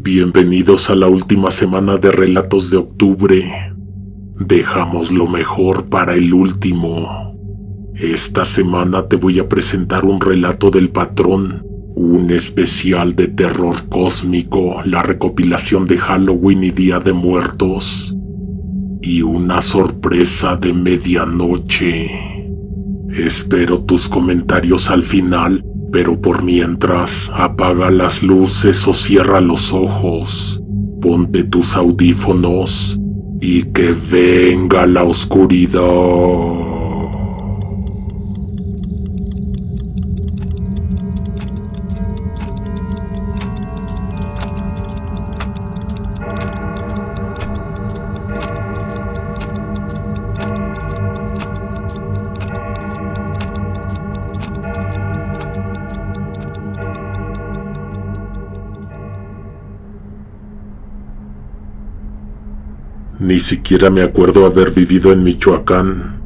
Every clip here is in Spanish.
Bienvenidos a la última semana de Relatos de Octubre. Dejamos lo mejor para el último. Esta semana te voy a presentar un relato del patrón, un especial de terror cósmico, la recopilación de Halloween y Día de Muertos, y una sorpresa de medianoche. Espero tus comentarios al final, pero por mientras, apaga las luces o cierra los ojos, ponte tus audífonos y que venga la oscuridad. Ni siquiera me acuerdo haber vivido en Michoacán.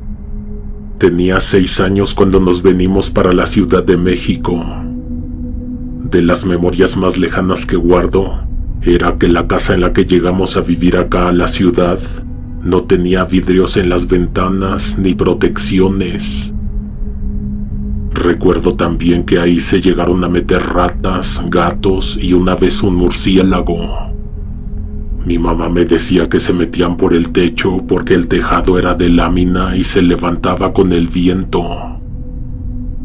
Tenía 6 años cuando nos venimos para la Ciudad de México. De las memorias más lejanas que guardo, era que la casa en la que llegamos a vivir acá a la ciudad no tenía vidrios en las ventanas ni protecciones. Recuerdo también que ahí se llegaron a meter ratas, gatos y una vez un murciélago. Mi mamá me decía que se metían por el techo porque el tejado era de lámina y se levantaba con el viento.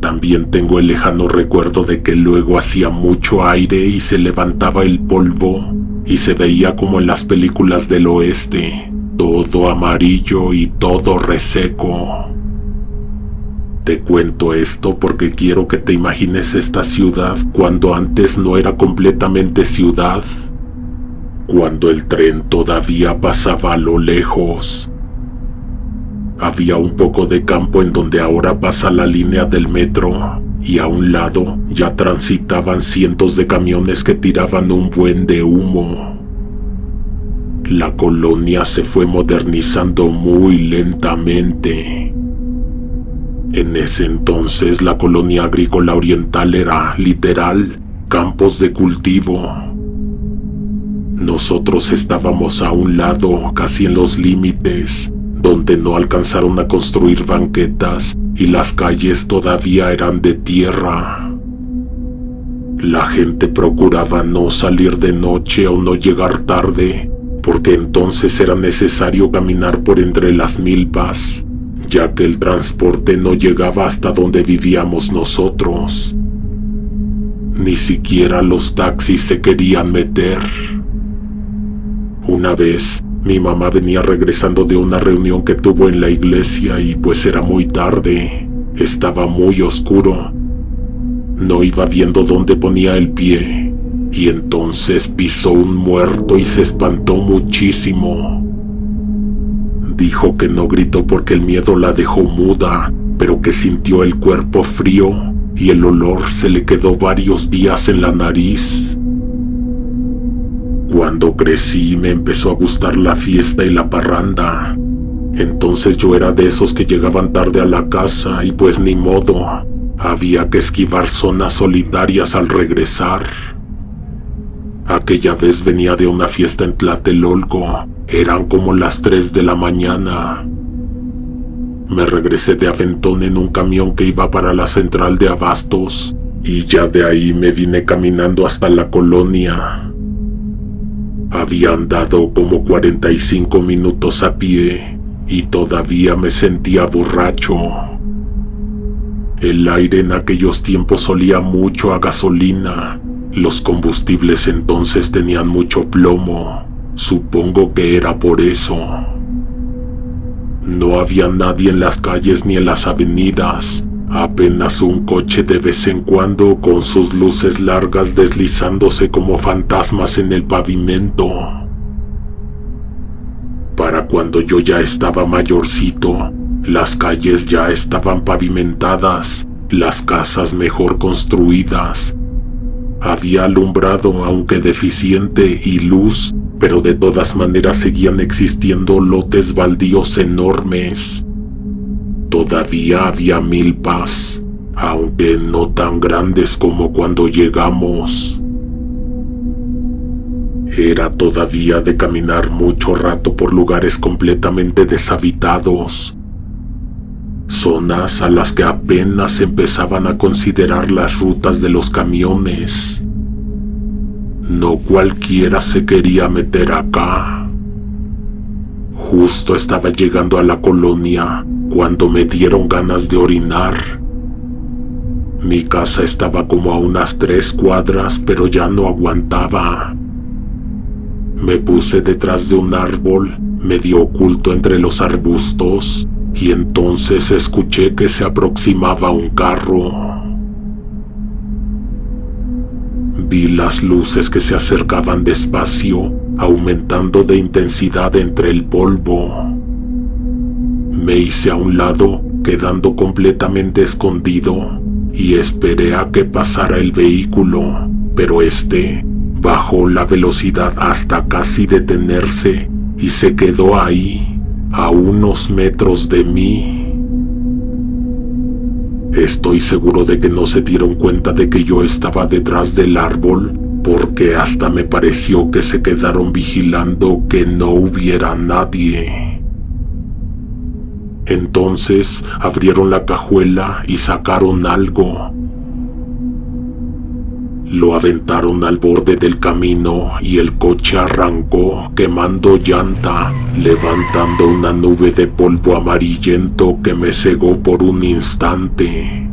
También tengo el lejano recuerdo de que luego hacía mucho aire y se levantaba el polvo y se veía como en las películas del oeste, todo amarillo y todo reseco. Te cuento esto porque quiero que te imagines esta ciudad cuando antes no era completamente ciudad. Cuando el tren todavía pasaba a lo lejos. Había un poco de campo en donde ahora pasa la línea del metro, y a un lado ya transitaban cientos de camiones que tiraban un buen de humo. La colonia se fue modernizando muy lentamente. En ese entonces la colonia agrícola oriental era, literal, campos de cultivo. Nosotros estábamos a un lado, casi en los límites, donde no alcanzaron a construir banquetas y las calles todavía eran de tierra. La gente procuraba no salir de noche o no llegar tarde, porque entonces era necesario caminar por entre las milpas, ya que el transporte no llegaba hasta donde vivíamos nosotros. Ni siquiera los taxis se querían meter. Una vez, mi mamá venía regresando de una reunión que tuvo en la iglesia y pues era muy tarde, estaba muy oscuro. No iba viendo dónde ponía el pie, y entonces pisó un muerto y se espantó muchísimo. Dijo que no gritó porque el miedo la dejó muda, pero que sintió el cuerpo frío y el olor se le quedó varios días en la nariz. Cuando crecí me empezó a gustar la fiesta y la parranda. Entonces yo era de esos que llegaban tarde a la casa y pues ni modo, había que esquivar zonas solitarias al regresar. Aquella vez venía de una fiesta en Tlatelolco, eran como las 3 de la mañana. Me regresé de aventón en un camión que iba para la central de abastos y ya de ahí me vine caminando hasta la colonia. Había andado como 45 minutos a pie y todavía me sentía borracho. El aire en aquellos tiempos olía mucho a gasolina. Los combustibles entonces tenían mucho plomo. Supongo que era por eso. No había nadie en las calles ni en las avenidas. Apenas un coche de vez en cuando con sus luces largas deslizándose como fantasmas en el pavimento. Para cuando yo ya estaba mayorcito, las calles ya estaban pavimentadas, las casas mejor construidas. Había alumbrado, aunque deficiente, y luz, pero de todas maneras seguían existiendo lotes baldíos enormes. Todavía había milpas, aunque no tan grandes como cuando llegamos. Era todavía de caminar mucho rato por lugares completamente deshabitados, zonas a las que apenas empezaban a considerar las rutas de los camiones. No cualquiera se quería meter acá. Justo estaba llegando a la colonia cuando me dieron ganas de orinar. Mi casa estaba como a unas 3 cuadras, pero ya no aguantaba. Me puse detrás de un árbol, medio oculto entre los arbustos, y entonces escuché que se aproximaba un carro. Vi las luces que se acercaban despacio, aumentando de intensidad entre el polvo. Me hice a un lado, quedando completamente escondido, y esperé a que pasara el vehículo, pero este bajó la velocidad hasta casi detenerse y se quedó ahí, a unos metros de mí. Estoy seguro de que no se dieron cuenta de que yo estaba detrás del árbol, porque hasta me pareció que se quedaron vigilando que no hubiera nadie. Entonces abrieron la cajuela y sacaron algo. Lo aventaron al borde del camino y el coche arrancó quemando llanta, levantando una nube de polvo amarillento que me cegó por un instante.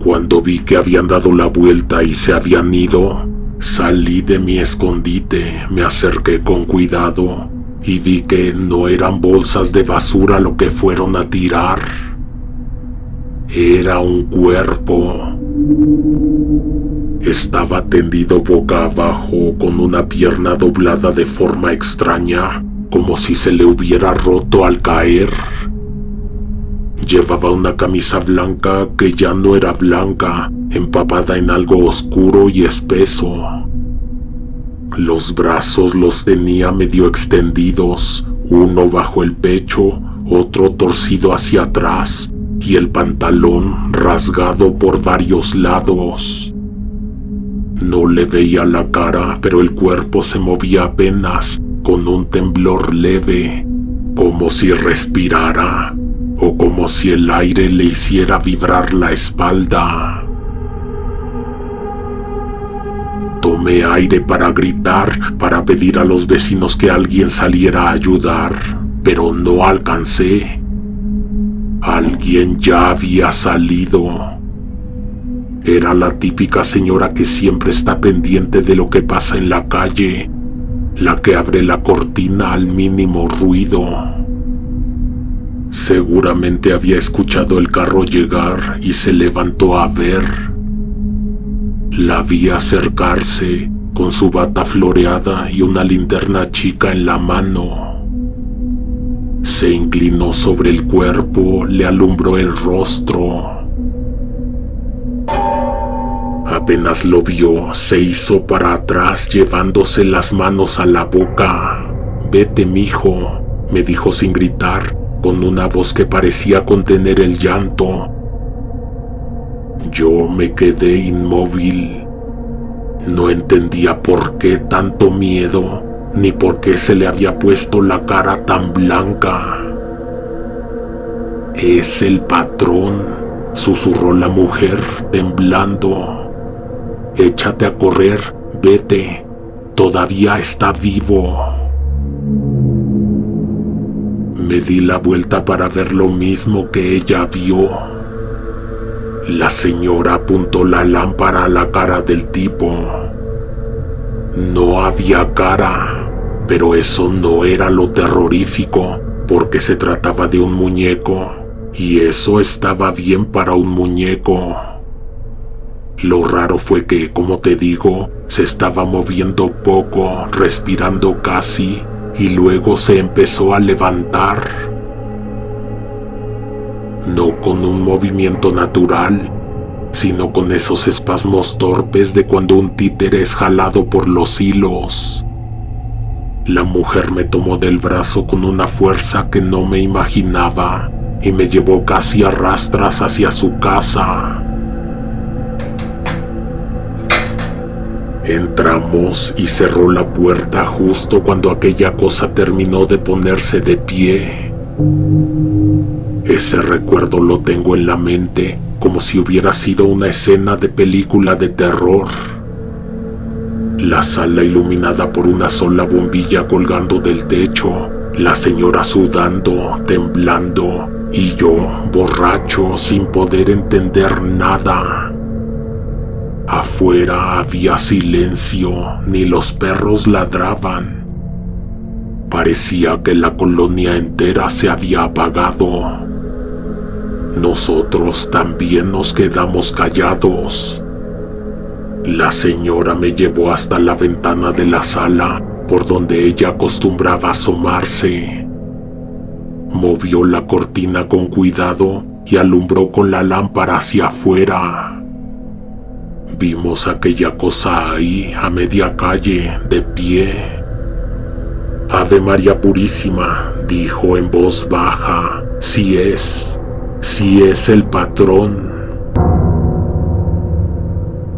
Cuando vi que habían dado la vuelta y se habían ido, salí de mi escondite, me acerqué con cuidado y vi que no eran bolsas de basura lo que fueron a tirar. Era un cuerpo. Estaba tendido boca abajo con una pierna doblada de forma extraña, como si se le hubiera roto al caer. Llevaba una camisa blanca que ya no era blanca, empapada en algo oscuro y espeso. Los brazos los tenía medio extendidos, uno bajo el pecho, otro torcido hacia atrás, y el pantalón rasgado por varios lados. No le veía la cara, pero el cuerpo se movía apenas, con un temblor leve, como si respirara, o como si el aire le hiciera vibrar la espalda. Tomé aire para gritar, para pedir a los vecinos que alguien saliera a ayudar, pero no alcancé. Alguien ya había salido. Era la típica señora que siempre está pendiente de lo que pasa en la calle, la que abre la cortina al mínimo ruido. Seguramente había escuchado el carro llegar y se levantó a ver. La vi acercarse con su bata floreada y una linterna chica en la mano. Se inclinó sobre el cuerpo, le alumbró el rostro. Apenas lo vio, se hizo para atrás llevándose las manos a la boca. «Vete, mijo», me dijo sin gritar, con una voz que parecía contener el llanto. Yo me quedé inmóvil. No entendía por qué tanto miedo, ni por qué se le había puesto la cara tan blanca. «Es el patrón», susurró la mujer, temblando. «Échate a correr, vete, todavía está vivo». Me di la vuelta para ver lo mismo que ella vio. La señora apuntó la lámpara a la cara del tipo. No había cara, pero eso no era lo terrorífico, porque se trataba de un muñeco, y eso estaba bien para un muñeco. Lo raro fue que, como te digo, se estaba moviendo poco, respirando casi, y luego se empezó a levantar. No con un movimiento natural, sino con esos espasmos torpes de cuando un títere es jalado por los hilos. La mujer me tomó del brazo con una fuerza que no me imaginaba y me llevó casi a rastras hacia su casa. Entramos y cerró la puerta justo cuando aquella cosa terminó de ponerse de pie. Ese recuerdo lo tengo en la mente como si hubiera sido una escena de película de terror. La sala iluminada por una sola bombilla colgando del techo, la señora sudando, temblando, y yo, borracho, sin poder entender nada. Afuera había silencio, ni los perros ladraban. Parecía que la colonia entera se había apagado. Nosotros también nos quedamos callados. La señora me llevó hasta la ventana de la sala, por donde ella acostumbraba asomarse. Movió la cortina con cuidado y alumbró con la lámpara hacia afuera. Vimos aquella cosa ahí, a media calle, de pie. «Ave María Purísima», dijo en voz baja, «sí es el patrón».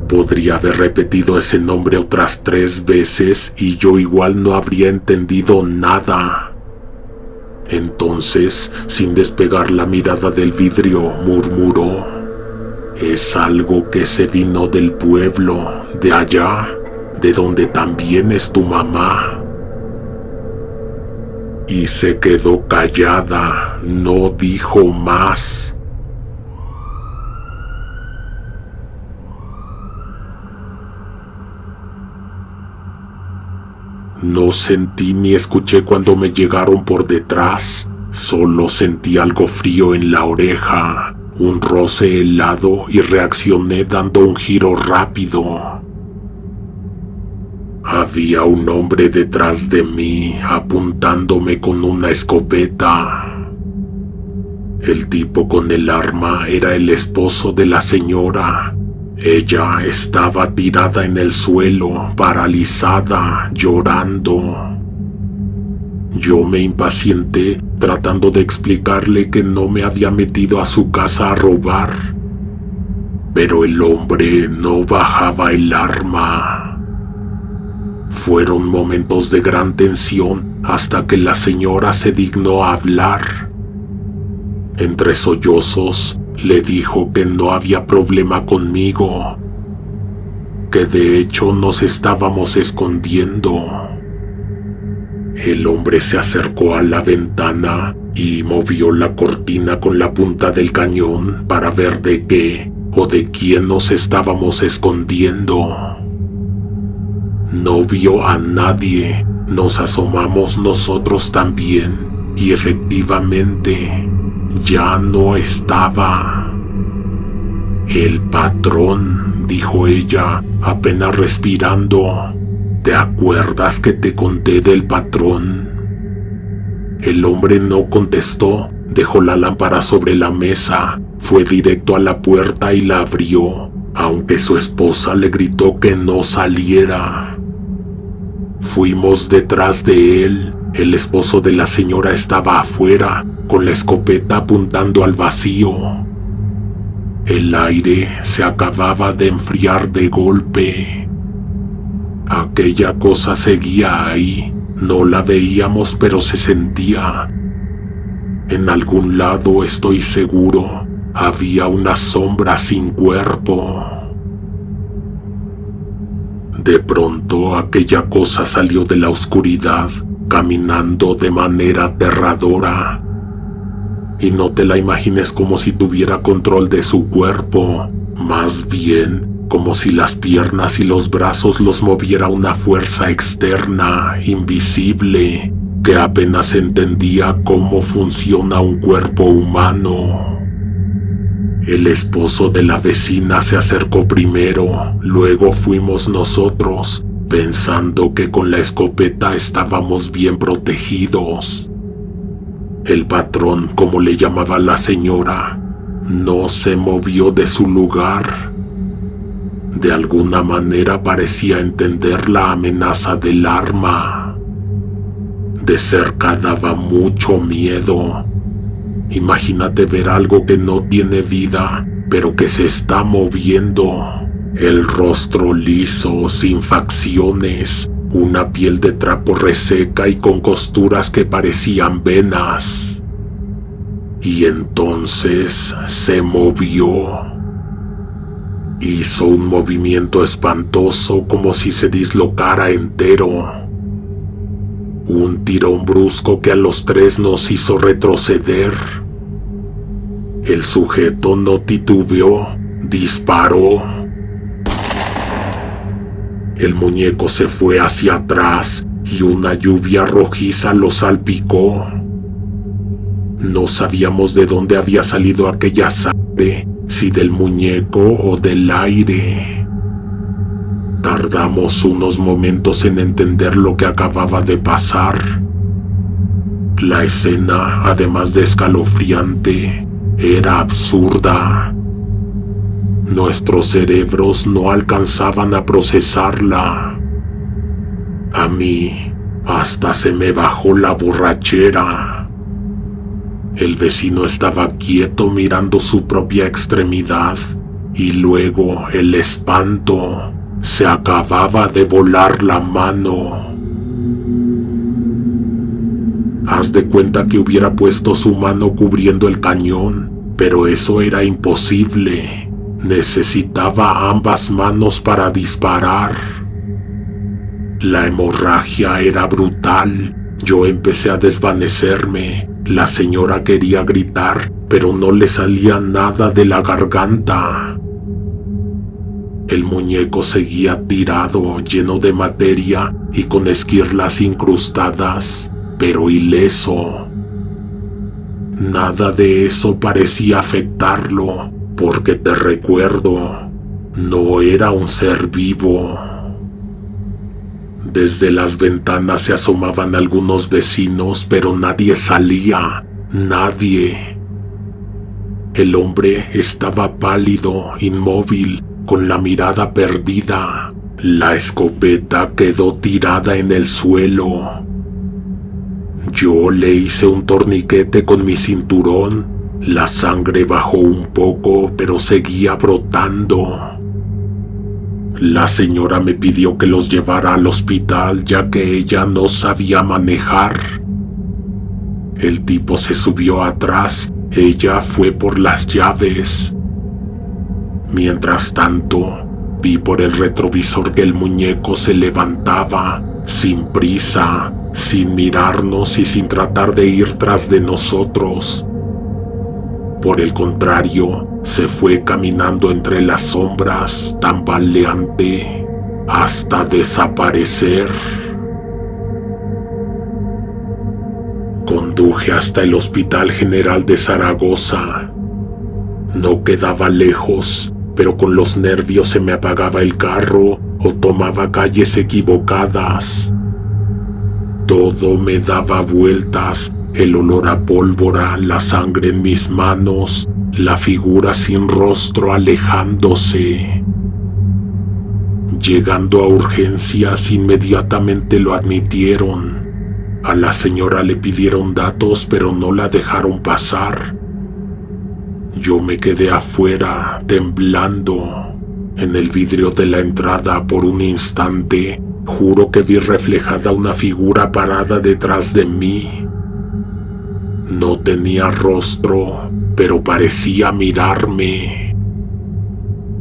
Podría haber repetido ese nombre otras 3 veces y yo igual no habría entendido nada. Entonces, sin despegar la mirada del vidrio, murmuró: «Es algo que se vino del pueblo, de allá, de donde también es tu mamá». Y se quedó callada, no dijo más. No sentí ni escuché cuando me llegaron por detrás, solo sentí algo frío en la oreja, un roce helado y reaccioné dando un giro rápido. Había un hombre detrás de mí apuntándome con una escopeta. El tipo con el arma era el esposo de la señora. Ella estaba tirada en el suelo, paralizada, llorando. Yo me impacienté tratando de explicarle que no me había metido a su casa a robar. Pero el hombre no bajaba el arma. Fueron momentos de gran tensión hasta que la señora se dignó a hablar. Entre sollozos, le dijo que no había problema conmigo, que de hecho nos estábamos escondiendo. El hombre se acercó a la ventana y movió la cortina con la punta del cañón para ver de qué o de quién nos estábamos escondiendo. No vio a nadie, nos asomamos nosotros también y efectivamente ya no estaba. «El patrón», dijo ella, apenas respirando. «¿Te acuerdas que te conté del patrón?» El hombre no contestó, dejó la lámpara sobre la mesa, fue directo a la puerta y la abrió, aunque su esposa le gritó que no saliera. Fuimos detrás de él. El esposo de la señora estaba afuera, con la escopeta apuntando al vacío. El aire se acababa de enfriar de golpe. Aquella cosa seguía ahí, no la veíamos pero se sentía. En algún lado, estoy seguro, había una sombra sin cuerpo. De pronto aquella cosa salió de la oscuridad, caminando de manera aterradora. Y no te la imagines como si tuviera control de su cuerpo, más bien como si las piernas y los brazos los moviera una fuerza externa, invisible, que apenas entendía cómo funciona un cuerpo humano. El esposo de la vecina se acercó primero, luego fuimos nosotros, pensando que con la escopeta estábamos bien protegidos. El patrón, como le llamaba la señora, no se movió de su lugar. De alguna manera parecía entender la amenaza del arma. De cerca daba mucho miedo. Imagínate ver algo que no tiene vida, pero que se está moviendo. El rostro liso, sin facciones, una piel de trapo reseca y con costuras que parecían venas. Y entonces se movió. Hizo un movimiento espantoso como si se dislocara entero. Un tirón brusco que a los tres nos hizo retroceder. El sujeto no titubeó, disparó. El muñeco se fue hacia atrás y una lluvia rojiza lo salpicó. No sabíamos de dónde había salido aquella sangre, si del muñeco o del aire. Tardamos unos momentos en entender lo que acababa de pasar. La escena, además de escalofriante, era absurda. Nuestros cerebros no alcanzaban a procesarla. A mí hasta se me bajó la borrachera. El vecino estaba quieto mirando su propia extremidad y luego el espanto. Se acababa de volar la mano. Haz de cuenta que hubiera puesto su mano cubriendo el cañón, pero eso era imposible. Necesitaba ambas manos para disparar. La hemorragia era brutal. Yo empecé a desvanecerme. La señora quería gritar, pero no le salía nada de la garganta. El muñeco seguía tirado, lleno de materia y con esquirlas incrustadas, pero ileso. Nada de eso parecía afectarlo, porque te recuerdo, no era un ser vivo. Desde las ventanas se asomaban algunos vecinos, pero nadie salía, nadie. El hombre estaba pálido, inmóvil, con la mirada perdida. La escopeta quedó tirada en el suelo. Yo le hice un torniquete con mi cinturón. La sangre bajó un poco, pero seguía brotando. La señora me pidió que los llevara al hospital, ya que ella no sabía manejar. El tipo se subió atrás. Ella fue por las llaves. Mientras tanto, vi por el retrovisor que el muñeco se levantaba, sin prisa, sin mirarnos y sin tratar de ir tras de nosotros. Por el contrario, se fue caminando entre las sombras, tambaleante, hasta desaparecer. Conduje hasta el Hospital General de Zaragoza. No quedaba lejos, pero con los nervios se me apagaba el carro o tomaba calles equivocadas. Todo me daba vueltas, el olor a pólvora, la sangre en mis manos, la figura sin rostro alejándose. Llegando a urgencias, inmediatamente lo admitieron. A la señora le pidieron datos, pero no la dejaron pasar. Yo me quedé afuera, temblando. En el vidrio de la entrada, por un instante, juro que vi reflejada una figura parada detrás de mí. No tenía rostro, pero parecía mirarme.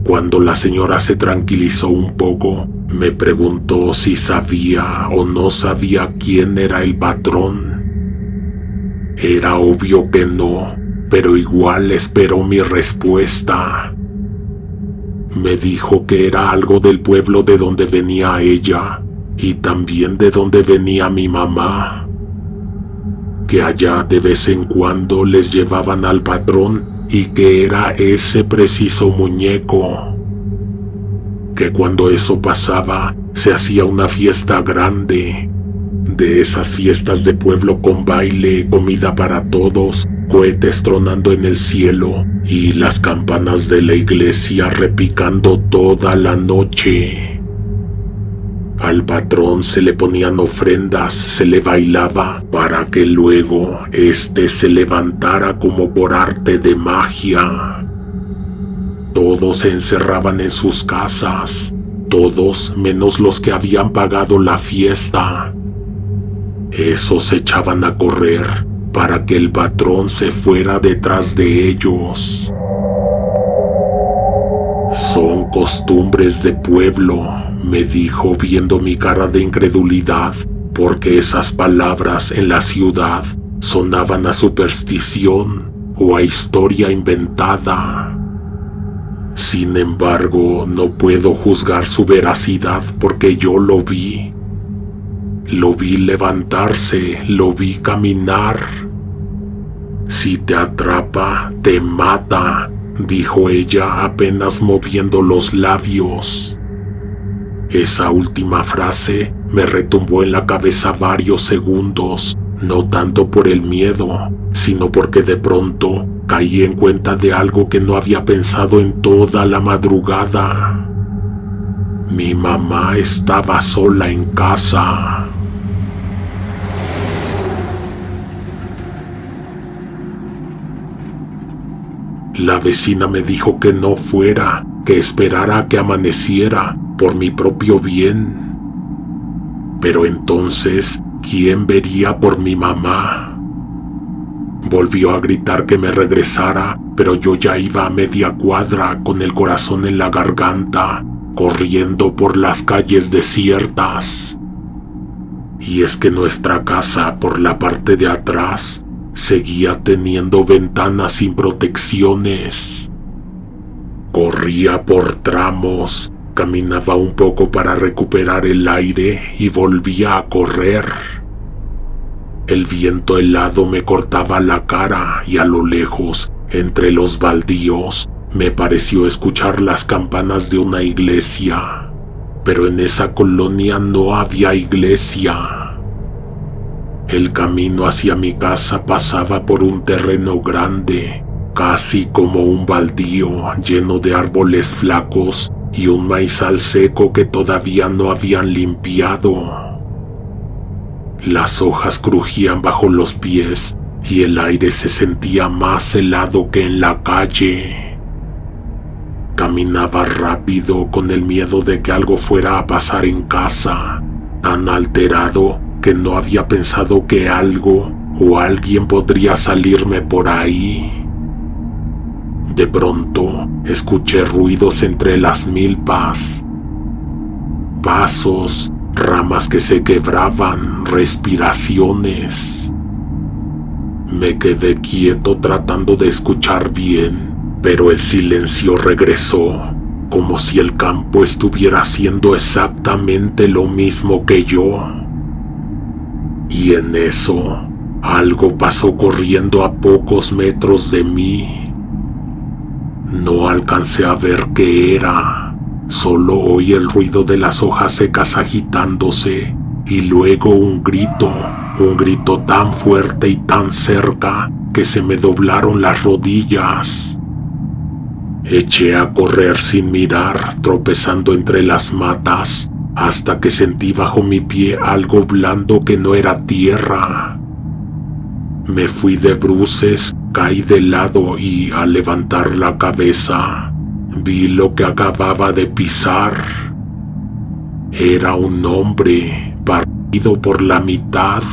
Cuando la señora se tranquilizó un poco, me preguntó si sabía o no sabía quién era el patrón. Era obvio que no, pero igual esperó mi respuesta. Me dijo que era algo del pueblo de donde venía ella y también de donde venía mi mamá. Que allá de vez en cuando les llevaban al patrón y que era ese preciso muñeco. Que cuando eso pasaba se hacía una fiesta grande, de esas fiestas de pueblo con baile, comida para todos, cohetes tronando en el cielo y las campanas de la iglesia repicando toda la noche. Al patrón se le ponían ofrendas, se le bailaba para que luego éste se levantara como por arte de magia. Todos se encerraban en sus casas, todos menos los que habían pagado la fiesta. Esos se echaban a correr para que el patrón se fuera detrás de ellos. Son costumbres de pueblo, me dijo viendo mi cara de incredulidad, porque esas palabras en la ciudad sonaban a superstición o a historia inventada. Sin embargo, no puedo juzgar su veracidad porque yo lo vi. Lo vi levantarse, lo vi caminar. Si te atrapa, te mata, dijo ella apenas moviendo los labios. Esa última frase me retumbó en la cabeza varios segundos, no tanto por el miedo, sino porque de pronto caí en cuenta de algo que no había pensado en toda la madrugada. Mi mamá estaba sola en casa. La vecina me dijo que no fuera, que esperara a que amaneciera, por mi propio bien. Pero entonces, ¿quién vería por mi mamá? Volvió a gritar que me regresara, pero yo ya iba a media cuadra con el corazón en la garganta, corriendo por las calles desiertas. Y es que nuestra casa, por la parte de atrás, seguía teniendo ventanas sin protecciones. Corría por tramos, caminaba un poco para recuperar el aire y volvía a correr. El viento helado me cortaba la cara y a lo lejos, entre los baldíos, me pareció escuchar las campanas de una iglesia. Pero en esa colonia no había iglesia. El camino hacia mi casa pasaba por un terreno grande, casi como un baldío lleno de árboles flacos y un maizal seco que todavía no habían limpiado. Las hojas crujían bajo los pies y el aire se sentía más helado que en la calle. Caminaba rápido con el miedo de que algo fuera a pasar en casa, tan alterado que no había pensado que algo o alguien podría salirme por ahí. De pronto, escuché ruidos entre las milpas. Pasos, ramas que se quebraban, respiraciones. Me quedé quieto tratando de escuchar bien, pero el silencio regresó, como si el campo estuviera haciendo exactamente lo mismo que yo. Y en eso, algo pasó corriendo a pocos metros de mí. No alcancé a ver qué era, solo oí el ruido de las hojas secas agitándose y luego un grito tan fuerte y tan cerca que se me doblaron las rodillas. Eché a correr sin mirar, tropezando entre las matas, hasta que sentí bajo mi pie algo blando que no era tierra. Me fui de bruces, caí de lado y, al levantar la cabeza, vi lo que acababa de pisar. Era un hombre partido por la mitad.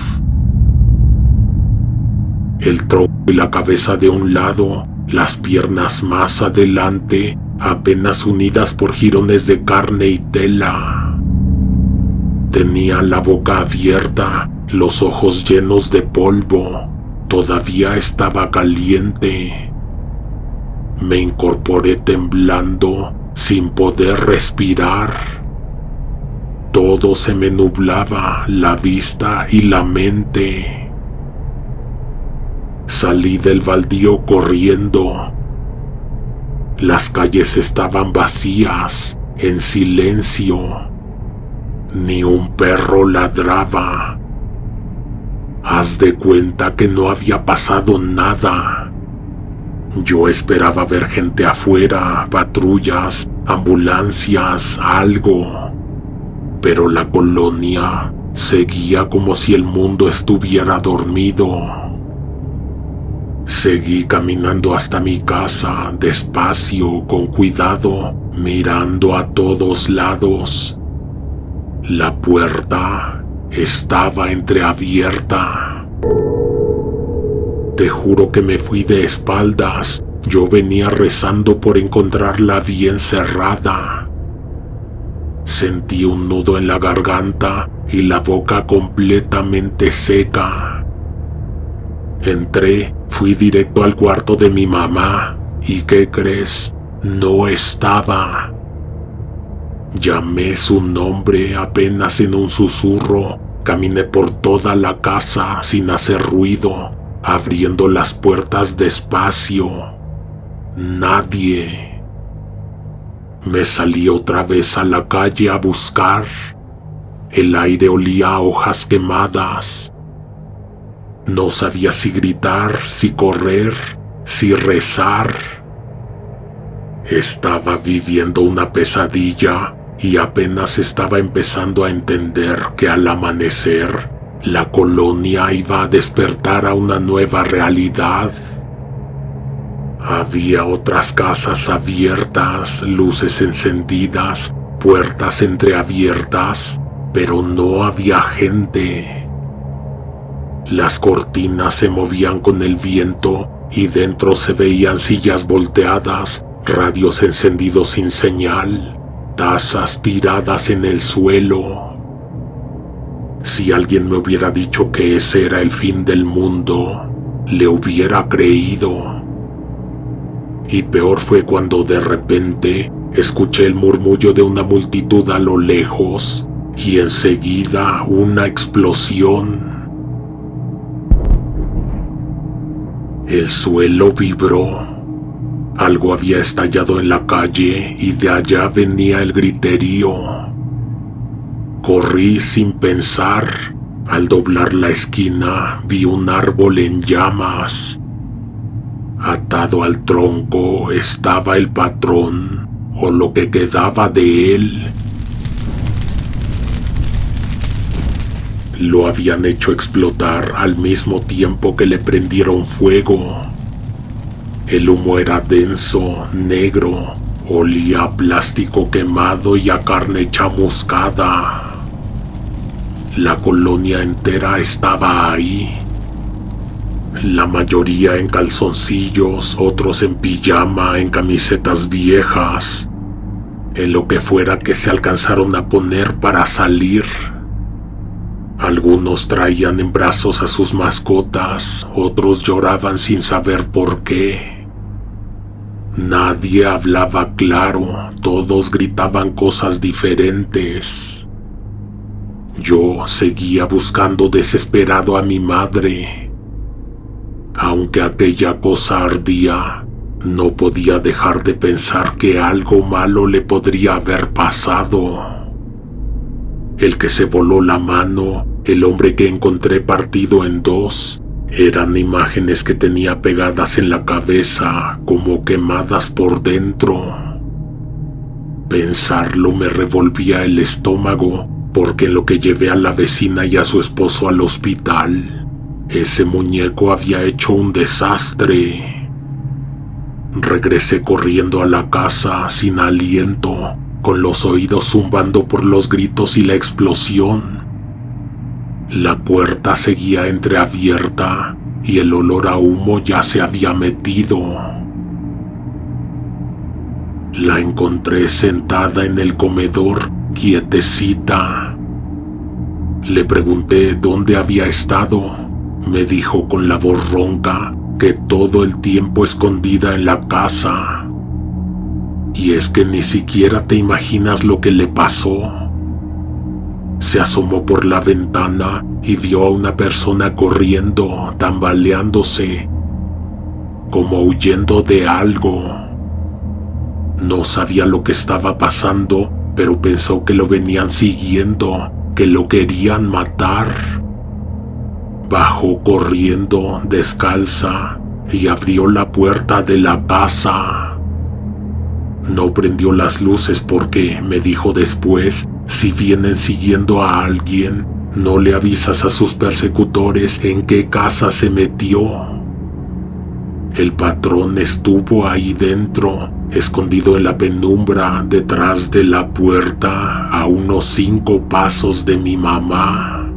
El tronco y la cabeza de un lado, las piernas más adelante, apenas unidas por jirones de carne y tela. Tenía la boca abierta, los ojos llenos de polvo. Todavía estaba caliente. Me incorporé temblando, sin poder respirar. Todo se me nublaba, la vista y la mente. Salí del baldío corriendo. Las calles estaban vacías, en silencio. Ni un perro ladraba. Haz de cuenta que no había pasado nada. Yo esperaba ver gente afuera, patrullas, ambulancias, algo. Pero la colonia seguía como si el mundo estuviera dormido. Seguí caminando hasta mi casa, despacio, con cuidado, mirando a todos lados. La puerta estaba entreabierta. Te juro que me fui de espaldas. Yo venía rezando por encontrarla bien cerrada. Sentí un nudo en la garganta y la boca completamente seca. Entré, fui directo al cuarto de mi mamá y ¿qué crees? No estaba. Llamé su nombre apenas en un susurro. Caminé por toda la casa sin hacer ruido, abriendo las puertas despacio. Nadie. Me salí otra vez a la calle a buscar. El aire olía a hojas quemadas. No sabía si gritar, si correr, si rezar. Estaba viviendo una pesadilla y apenas estaba empezando a entender que al amanecer la colonia iba a despertar a una nueva realidad. Había otras casas abiertas, luces encendidas, puertas entreabiertas, pero no había gente. Las cortinas se movían con el viento y dentro se veían sillas volteadas, radios encendidos sin señal, tazas tiradas en el suelo. Si alguien me hubiera dicho que ese era el fin del mundo, le hubiera creído. Y peor fue cuando de repente escuché el murmullo de una multitud a lo lejos y enseguida una explosión. El suelo vibró. Algo había estallado en la calle y de allá venía el griterío. Corrí sin pensar. Al doblar la esquina vi un árbol en llamas. Atado al tronco estaba el patrón, o lo que quedaba de él. Lo habían hecho explotar al mismo tiempo que le prendieron fuego. El humo era denso, negro, olía a plástico quemado y a carne chamuscada. La colonia entera estaba ahí. La mayoría en calzoncillos, otros en pijama, en camisetas viejas, en lo que fuera que se alcanzaron a poner para salir. Algunos traían en brazos a sus mascotas, otros lloraban sin saber por qué. Nadie hablaba claro, todos gritaban cosas diferentes. Yo seguía buscando desesperado a mi madre. Aunque aquella cosa ardía, no podía dejar de pensar que algo malo le podría haber pasado. El que se voló la mano, el hombre que encontré partido en dos, eran imágenes que tenía pegadas en la cabeza, como quemadas por dentro. Pensarlo me revolvía el estómago, porque en lo que llevé a la vecina y a su esposo al hospital, ese muñeco había hecho un desastre. Regresé corriendo a la casa sin aliento, con los oídos zumbando por los gritos y la explosión. La puerta seguía entreabierta y el olor a humo ya se había metido. La encontré sentada en el comedor, quietecita. Le pregunté dónde había estado. Me dijo con la voz ronca que todo el tiempo escondida en la casa. Y es que ni siquiera te imaginas lo que le pasó. Se asomó por la ventana y vio a una persona corriendo, tambaleándose, como huyendo de algo. No sabía lo que estaba pasando, pero pensó que lo venían siguiendo, que lo querían matar. Bajó corriendo, descalza, y abrió la puerta de la casa. No prendió las luces porque, me dijo después, si vienen siguiendo a alguien, no le avisas a sus persecutores en qué casa se metió. El patrón estuvo ahí dentro, escondido en la penumbra detrás de la puerta, a unos 5 pasos de mi mamá.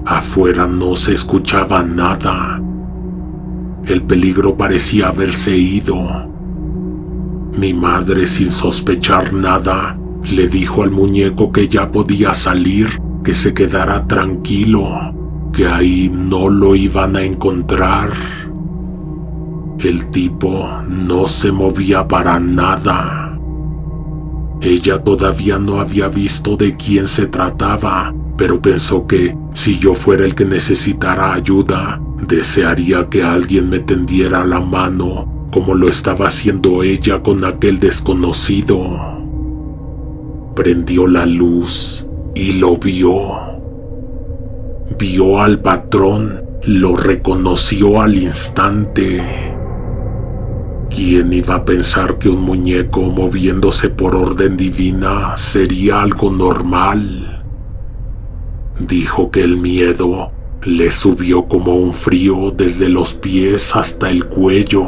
Afuera no se escuchaba nada. El peligro parecía haberse ido. Mi madre, sin sospechar nada, le dijo al muñeco que ya podía salir, que se quedara tranquilo, que ahí no lo iban a encontrar. El tipo no se movía para nada. Ella todavía no había visto de quién se trataba, pero pensó que si yo fuera el que necesitara ayuda, desearía que alguien me tendiera la mano, como lo estaba haciendo ella con aquel desconocido. Prendió la luz y lo vio. Vio al patrón, lo reconoció al instante. ¿Quién iba a pensar que un muñeco moviéndose por orden divina sería algo normal? Dijo que el miedo le subió como un frío desde los pies hasta el cuello.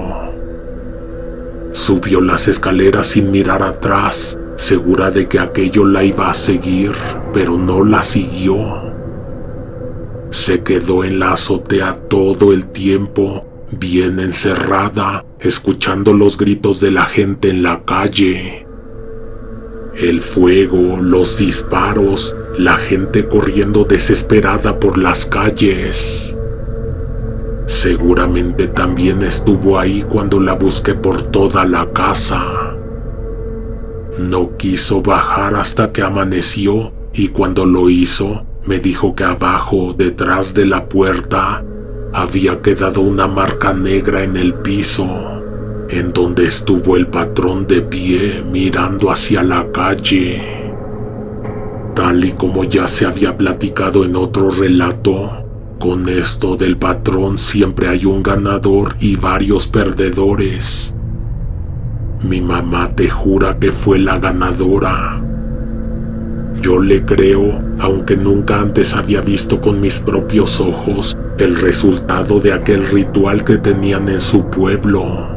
Subió las escaleras sin mirar atrás, segura de que aquello la iba a seguir, pero no la siguió. Se quedó en la azotea todo el tiempo, bien encerrada, escuchando los gritos de la gente en la calle. El fuego, los disparos, la gente corriendo desesperada por las calles. Seguramente también estuvo ahí cuando la busqué por toda la casa. No quiso bajar hasta que amaneció, y cuando lo hizo, me dijo que abajo, detrás de la puerta, había quedado una marca negra en el piso, en donde estuvo el patrón de pie mirando hacia la calle. Tal y como ya se había platicado en otro relato, con esto del patrón siempre hay un ganador y varios perdedores. Mi mamá te jura que fue la ganadora. Yo le creo, aunque nunca antes había visto con mis propios ojos el resultado de aquel ritual que tenían en su pueblo.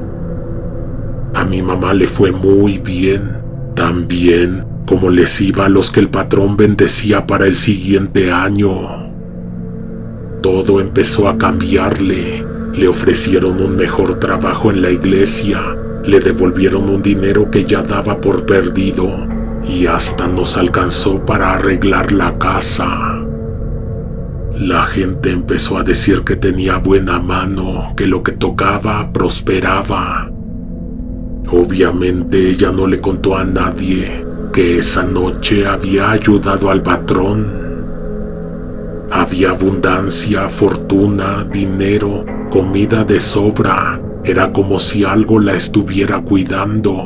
A mi mamá le fue muy bien, tan bien como les iba a los que el patrón bendecía para el siguiente año. Todo empezó a cambiarle. Le ofrecieron un mejor trabajo en la iglesia, le devolvieron un dinero que ya daba por perdido y hasta nos alcanzó para arreglar la casa. La gente empezó a decir que tenía buena mano, que lo que tocaba prosperaba. Obviamente ella no le contó a nadie que esa noche había ayudado al patrón. Había abundancia, fortuna, dinero, comida de sobra. Era como si algo la estuviera cuidando.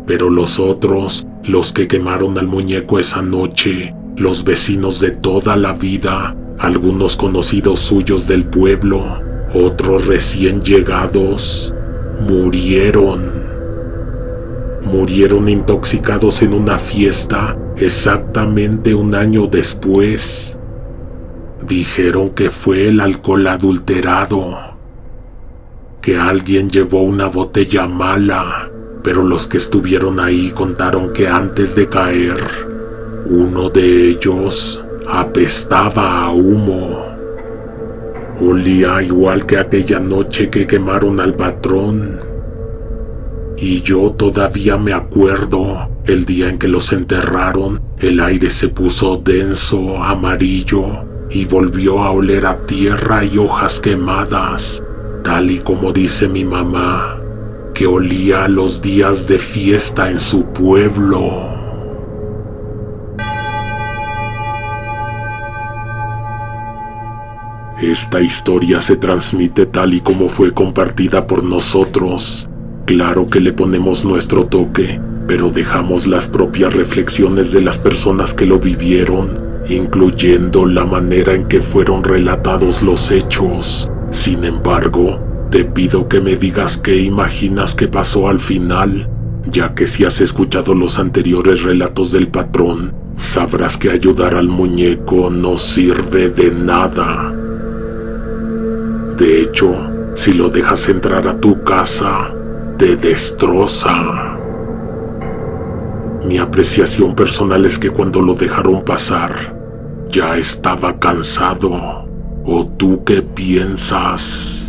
Pero los otros, los que quemaron al muñeco esa noche, los vecinos de toda la vida, algunos conocidos suyos del pueblo, otros recién llegados, murieron. Murieron intoxicados en una fiesta exactamente un año después. Dijeron que fue el alcohol adulterado, que alguien llevó una botella mala, pero los que estuvieron ahí contaron que antes de caer, uno de ellos apestaba a humo. Olía igual que aquella noche que quemaron al patrón. Y yo todavía me acuerdo, el día en que los enterraron, el aire se puso denso, amarillo, y volvió a oler a tierra y hojas quemadas, tal y como dice mi mamá, que olía a los días de fiesta en su pueblo. Esta historia se transmite tal y como fue compartida por nosotros. Claro que le ponemos nuestro toque, pero dejamos las propias reflexiones de las personas que lo vivieron, incluyendo la manera en que fueron relatados los hechos. Sin embargo, te pido que me digas qué imaginas que pasó al final, ya que si has escuchado los anteriores relatos del patrón, sabrás que ayudar al muñeco no sirve de nada. De hecho, Si lo dejas entrar a tu casa, te destroza. Mi apreciación personal es que cuando lo dejaron pasar, ya estaba cansado. ¿O tú qué piensas?